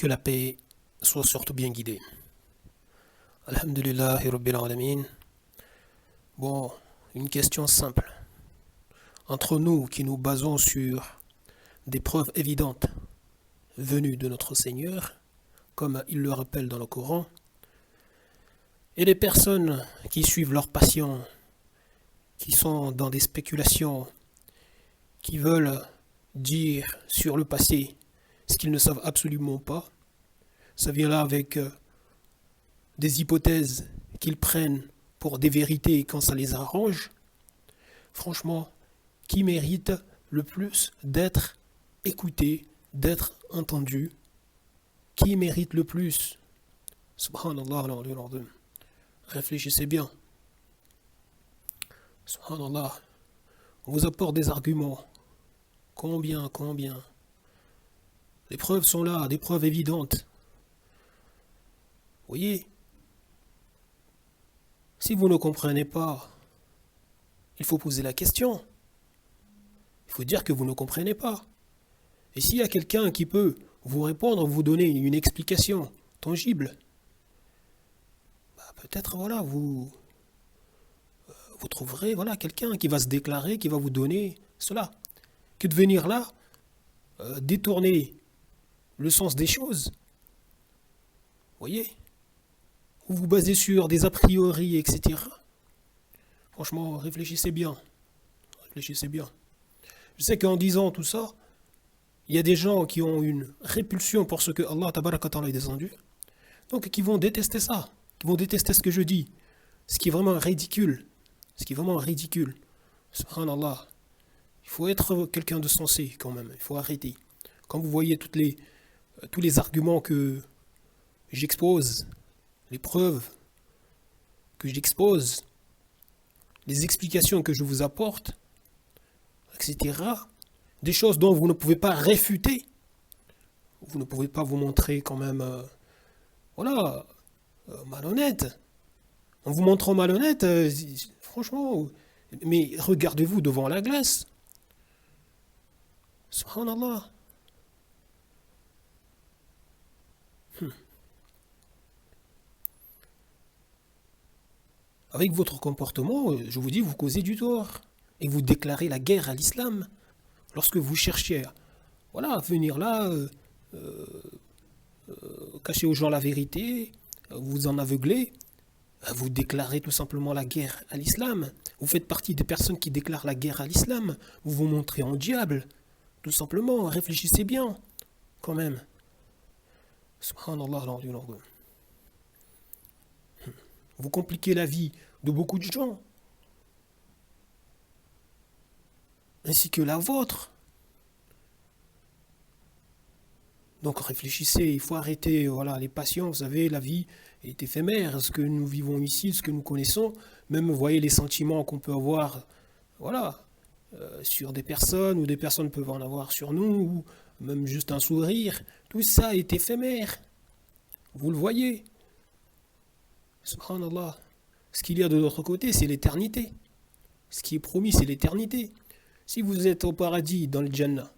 Que la paix soit surtout bien guidée. Alhamdulillahi Rabbil Alamin. Bon, une question simple. Entre nous qui nous basons sur des preuves évidentes venues de notre Seigneur, comme il le rappelle dans le Coran, et les personnes qui suivent leur passion, qui sont dans des spéculations, qui veulent dire sur le passé ce qu'ils ne savent absolument pas, ça vient là avec des hypothèses qu'ils prennent pour des vérités quand ça les arrange. Franchement, qui mérite le plus d'être écouté, d'être entendu? Qui mérite le plus? Subhanallah, réfléchissez bien. Subhanallah, on vous apporte des arguments. Combien? Les preuves sont là, des preuves évidentes. Vous voyez? Si vous ne comprenez pas, il faut poser la question. Il faut dire que vous ne comprenez pas. Et s'il y a quelqu'un qui peut vous répondre, vous donner une explication tangible, peut-être voilà, vous trouverez voilà, quelqu'un qui va se déclarer, qui va vous donner cela. Que de venir là, détourner le sens des choses. Vous voyez? Vous vous basez sur des a priori, etc. Franchement, réfléchissez bien. Réfléchissez bien. Je sais qu'en disant tout ça, il y a des gens qui ont une répulsion pour ce que Allah Tabaraka Ta'ala est descendu. Donc qui vont détester ça. Qui vont détester ce que je dis. Ce qui est vraiment ridicule. Ce qui est vraiment ridicule. Subhanallah. Il faut être quelqu'un de sensé quand même. Il faut arrêter. Quand vous voyez tous les arguments que j'expose, les preuves que j'expose, les explications que je vous apporte, etc., des choses dont vous ne pouvez pas réfuter, vous ne pouvez pas vous montrer quand même, malhonnête. En vous montrant malhonnête, franchement, mais regardez-vous devant la glace. Subhanallah. Avec votre comportement, je vous dis, vous causez du tort. Et vous déclarez la guerre à l'islam. Lorsque vous cherchez à venir là, cacher aux gens la vérité, vous en aveuglez, vous déclarez tout simplement la guerre à l'islam. Vous faites partie des personnes qui déclarent la guerre à l'islam. Vous vous montrez en diable. Tout simplement, réfléchissez bien, quand même. Subhanallah. Vous compliquez la vie de beaucoup de gens, ainsi que la vôtre. Donc réfléchissez, il faut arrêter les passions, vous savez, la vie est éphémère, ce que nous vivons ici, ce que nous connaissons, même vous voyez les sentiments qu'on peut avoir sur des personnes, ou des personnes peuvent en avoir sur nous, ou même juste un sourire, tout ça est éphémère. Vous le voyez. Subhanallah. Ce qu'il y a de l'autre côté, c'est l'éternité. Ce qui est promis, c'est l'éternité. Si vous êtes au paradis, dans le Jannah,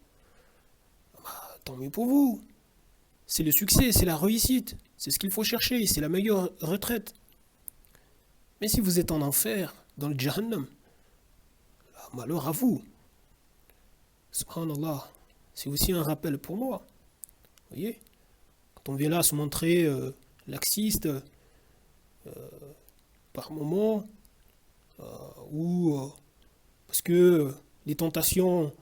tant mieux pour vous. C'est le succès, c'est la réussite. C'est ce qu'il faut chercher, c'est la meilleure retraite. Mais si vous êtes en enfer, dans le Jahannam, malheur à vous. Subhanallah. C'est aussi un rappel pour moi. Vous voyez? Quand on vient là se montrer laxiste, par moment, parce que les tentations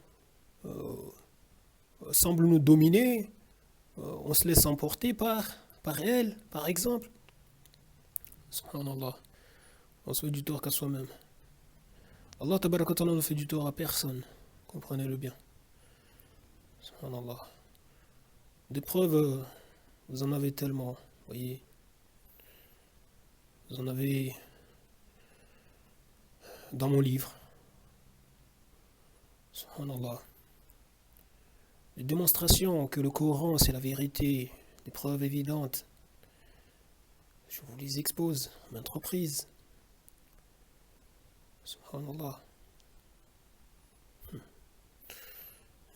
semblent nous dominer, on se laisse emporter par elles, par exemple. Subhanallah. On se fait du tort qu'à soi-même. Allah tabaraka ta'ala ne fait du tort à personne. Comprenez-le bien. Subhanallah. Des preuves, vous en avez tellement, voyez. Vous en avez dans mon livre. Subhanallah. Les démonstrations que le Coran c'est la vérité, des preuves évidentes, je vous les expose à maintes reprises. Subhanallah.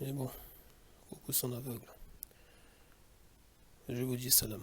Et bon, beaucoup sont aveugles. Je vous dis salam.